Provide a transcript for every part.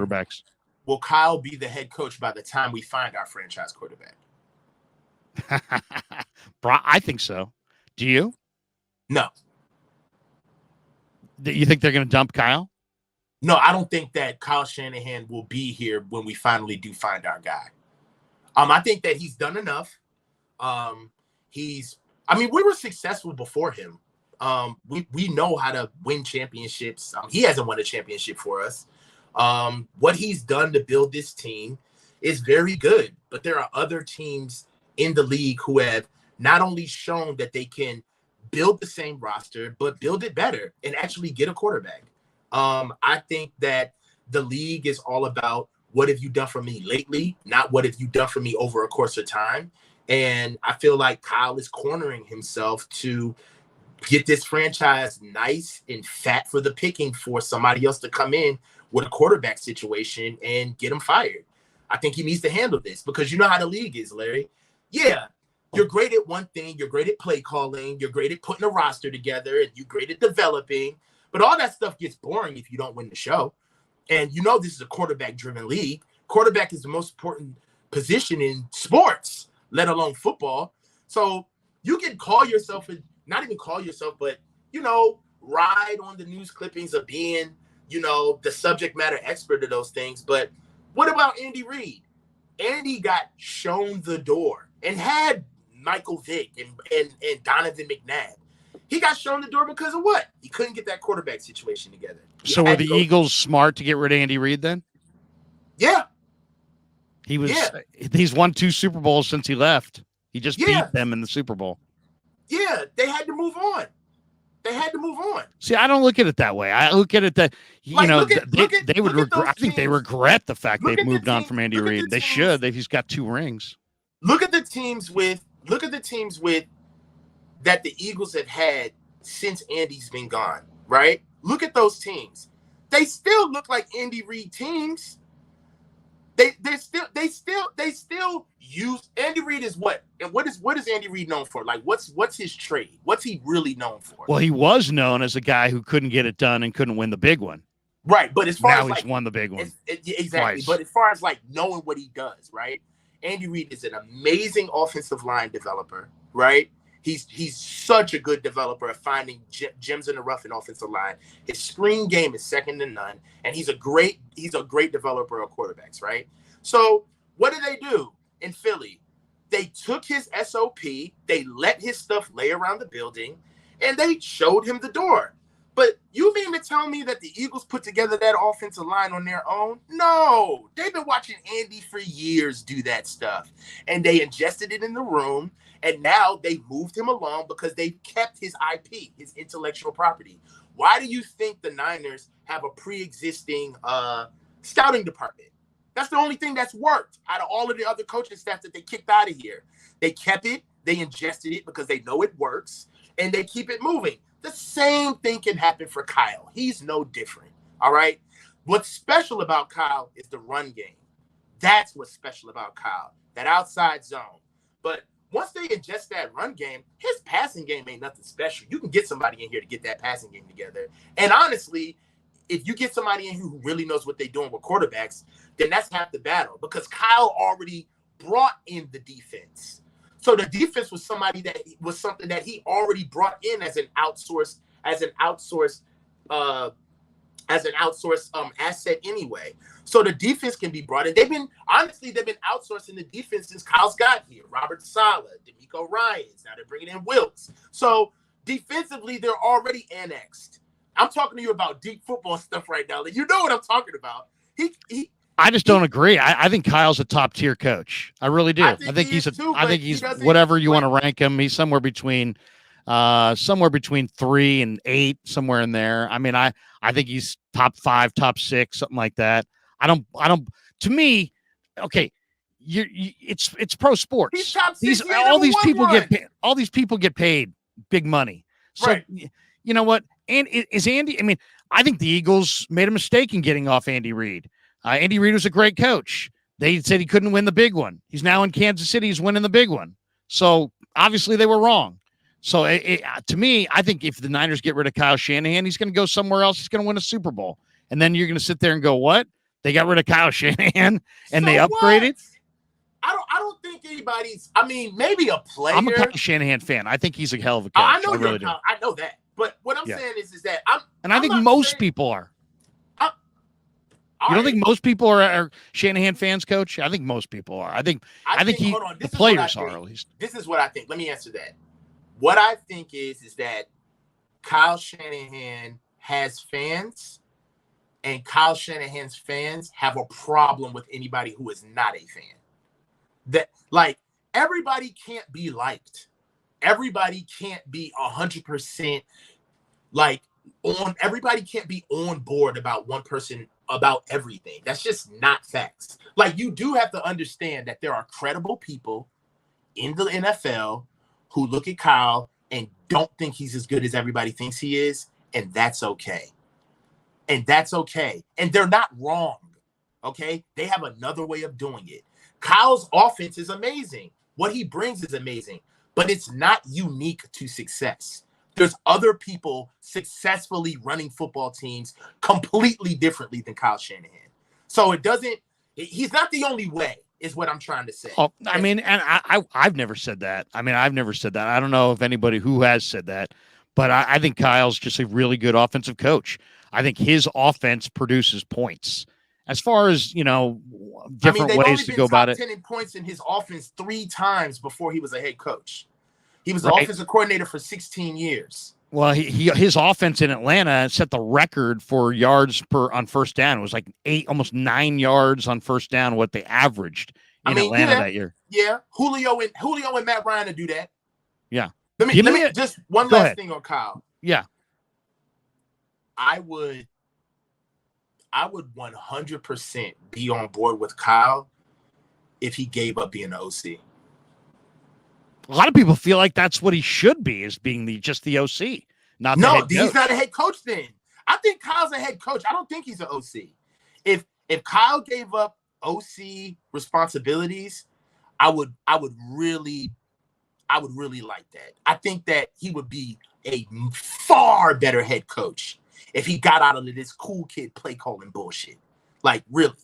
quarterbacks. Will Kyle be the head coach by the time we find our franchise quarterback? I think so. Do you? No. You think they're going to dump Kyle? No, I don't think that Kyle Shanahan will be here when we finally do find our guy. I think that he's done enough. We were successful before him. We know how to win championships. He hasn't won a championship for us. What he's done to build this team is very good, but there are other teams in the league who have not only shown that they can build the same roster, but build it better and actually get a quarterback. I think that the league is all about what have you done for me lately, not what have you done for me over a course of time. And I feel like Kyle is cornering himself to get this franchise nice and fat for the picking for somebody else to come in with a quarterback situation and get him fired. I think he needs to handle this because you know how the league is, Larry. Yeah, you're great at one thing. You're great at play calling. You're great at putting a roster together, and you're great at developing. But all that stuff gets boring if you don't win the show. And you know this is a quarterback-driven league. Quarterback is the most important position in sports, let alone football. So you can call yourself, not even call yourself, but, ride on the news clippings of being, the subject matter expert of those things. But what about Andy Reid? Andy got shown the door and had Michael Vick and Donovan McNabb. He got shown the door because of what? He couldn't get that quarterback situation together. So were the Eagles smart to get rid of Andy Reid then? Yeah. He's won 2 Super Bowls since he left. He just beat them in the Super Bowl. Yeah, they had to move on. See, I don't look at it that way. I look at it that they would regret. I think they regret the fact they've moved on from Andy Reid. They should. He's got 2 rings. Look at the teams with that the Eagles have had since Andy's been gone, right? Look at those teams. They still look like Andy Reid teams. They still use Andy Reid is what? And what is Andy Reid known for? Like what's his trade? What's he really known for? Well, he was known as a guy who couldn't get it done and couldn't win the big one. Right, but as far as he's won the big one. Exactly. Twice. But as far as knowing what he does, right? Andy Reid is an amazing offensive line developer, right? He's such a good developer of finding gems in the rough and offensive line. His screen game is second to none, and he's a great developer of quarterbacks, right? So what did they do in Philly? They took his SOP, they let his stuff lay around the building, and they showed him the door. But you mean to tell me that the Eagles put together that offensive line on their own? No, they've been watching Andy for years do that stuff, and they ingested it in the room. And now they moved him along because they kept his IP, his intellectual property. Why do you think the Niners have a pre-existing scouting department? That's the only thing that's worked out of all of the other coaching staff that they kicked out of here. They kept it, they ingested it because they know it works, and they keep it moving. The same thing can happen for Kyle. He's no different, all right? What's special about Kyle is the run game. That's what's special about Kyle, that outside zone. But once they ingest that run game, his passing game ain't nothing special. You can get somebody in here to get that passing game together. And honestly, if you get somebody in here who really knows what they're doing with quarterbacks, then that's half the battle because Kyle already brought in the defense. So the defense was something that he already brought in as an outsourced asset anyway. So the defense can be brought in. They've been outsourcing the defense since Kyle's got here. Robert Saleh, DeMeco Ryans. Now they're bringing in Wilkes. So defensively, they're already annexed. I'm talking to you about deep football stuff right now. You know what I'm talking about. I just don't agree. I think Kyle's a top tier coach. I really do. I think he's whatever you want to rank him. He's somewhere between 3 and 8, somewhere in there. I mean, I think he's top 5, top 6, something like that. To me, okay, it's pro sports. He's top 6. All these people get paid big money. So right. You know what? And is Andy? I mean, I think the Eagles made a mistake in getting off Andy Reid. Andy Reid was a great coach. They said he couldn't win the big one. He's now in Kansas City. He's winning the big one. So obviously they were wrong. So to me, I think if the Niners get rid of Kyle Shanahan, he's going to go somewhere else. He's going to win a Super Bowl. And then you're going to sit there and go, what? They got rid of Kyle Shanahan and So they upgraded. I don't think anybody's. I mean, maybe a player. I'm a Kyle Shanahan fan. I think he's a hell of a coach. I know I really do. I know that. But what I'm saying is that I think most people are. You don't think most people are Shanahan fans, Coach? I think most people are. I think the players are, at least. This is what I think. Let me answer that. What I think is that Kyle Shanahan has fans, and Kyle Shanahan's fans have a problem with anybody who is not a fan. That, like, everybody can't be liked. Everybody can't be 100% like on. Everybody can't be on board about one person about everything. That's just not facts. Like, you do have to understand that there are credible people in the NFL who look at Kyle and don't think he's as good as everybody thinks he is, and that's okay. And that's okay. And they're not wrong, okay? They have another way of doing it. Kyle's offense is amazing. What he brings is amazing, but it's not unique to success. There's other people successfully running football teams completely differently than Kyle Shanahan. So he's not the only way, is what I'm trying to say. Oh, I mean, and I've never said that. I mean, I've never said that. I don't know if anybody who has said that, but I think Kyle's just a really good offensive coach. I think his offense produces points. As far as, different ways to go about it. 10 in points in his offense 3 times before he was a head coach. He was the offensive coordinator for 16 years. Well, his offense in Atlanta set the record for yards on first down. It was like almost 9 yards on first down, what they averaged in Atlanta that year. Yeah, Julio and Matt Ryan to do that. Yeah. Let me just one last thing on Kyle. Yeah. I would 100% be on board with Kyle if he gave up being an OC. A lot of people feel like that's what he should be, is being just the OC, not the head coach. He's not a head coach then. I think Kyle's a head coach. I don't think he's an OC. If Kyle gave up OC responsibilities, I would really like that. I think that he would be a far better head coach if he got out of this cool kid play calling bullshit. Like, really.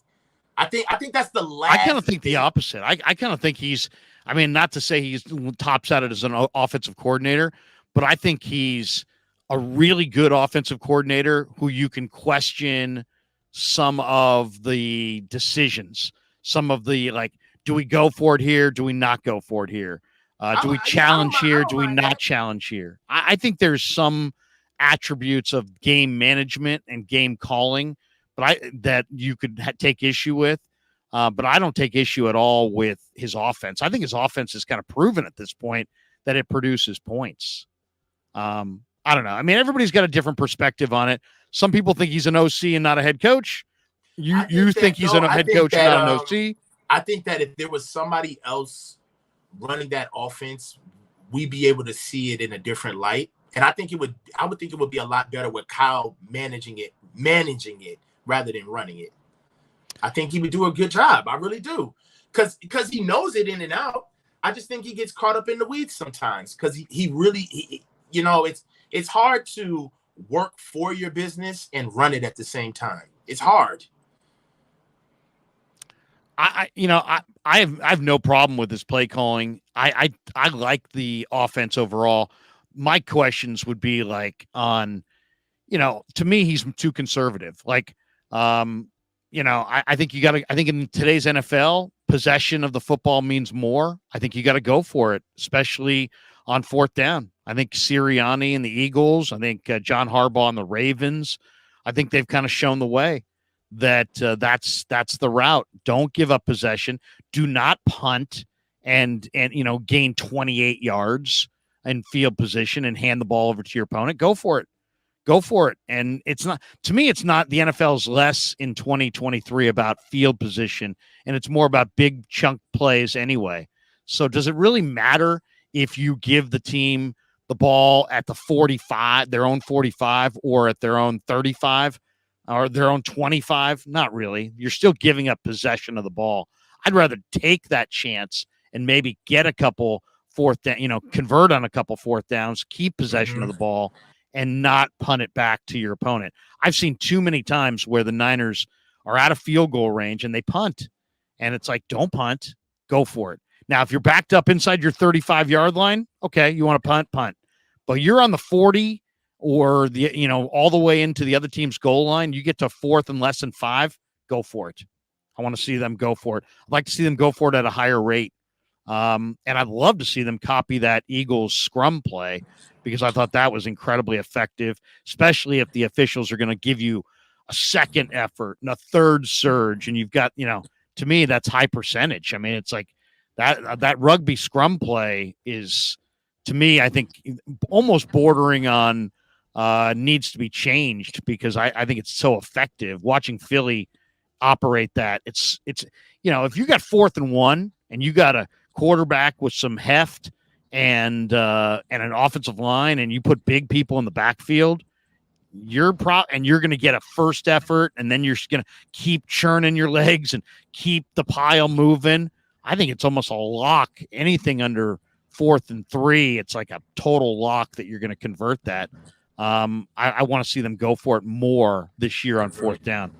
I think that's the last. I kind of think the opposite. I kind of think he's, I mean, not to say he's tops out as an offensive coordinator, but I think he's a really good offensive coordinator who you can question some of the decisions, some of the, like, do we go for it here? Do we not go for it here? Do we challenge here? Do we not challenge here? I think there's some attributes of game management and game calling, but that you could take issue with. But I don't take issue at all with his offense. I think his offense is kind of proven at this point that it produces points. I don't know. I mean, everybody's got a different perspective on it. Some people think he's an OC and not a head coach. You think he's a head coach and not an OC? I think that if there was somebody else running that offense, we'd be able to see it in a different light. And I would think it would be a lot better with Kyle managing it rather than running it. I think he would do a good job. I really do. Because he knows it in and out. I just think he gets caught up in the weeds sometimes because he really, it's hard to work for your business and run it at the same time. It's hard. I have no problem with his play calling. I like the offense overall. My questions would be like on, to me, he's too conservative. Like, I think I think in today's NFL, possession of the football means more. I think you got to go for it, especially on fourth down. I think Sirianni and the Eagles, I think John Harbaugh and the Ravens, I think they've kind of shown the way that that's the route. Don't give up possession. Do not punt and gain 28 yards in field position and hand the ball over to your opponent. Go for it. Go for it. And it's not, to me, it's not, the NFL's less in 2023 about field position, and it's more about big chunk plays anyway. So does it really matter if you give the team the ball at the 45, their own 45, or at their own 35 or their own 25? Not really. You're still giving up possession of the ball. I'd rather take that chance and maybe get a couple fourth down, convert on a couple fourth downs, keep possession of the ball, and not punt it back to your opponent. I've seen too many times where the Niners are out of field goal range and they punt. And it's like, don't punt, go for it. Now, if you're backed up inside your 35-yard line, okay, you want to punt. But you're on the 40 or all the way into the other team's goal line, you get to 4th and less than 5, go for it. I want to see them go for it. I'd like to see them go for it at a higher rate. And I'd love to see them copy that Eagles scrum play because I thought that was incredibly effective, especially if the officials are going to give you a second effort and a third surge. And you've got, to me, that's high percentage. I mean, it's like that rugby scrum play is, to me, I think almost bordering on needs to be changed because I think it's so effective. Watching Philly operate that, it's if you got 4th and 1 and you got a quarterback with some heft and an offensive line, and you put big people in the backfield, you're going to get a first effort, and then you're going to keep churning your legs and keep the pile moving. I think it's almost a lock. Anything under 4th and 3, it's like a total lock that you're going to convert that. I want to see them go for it more this year on 4th down.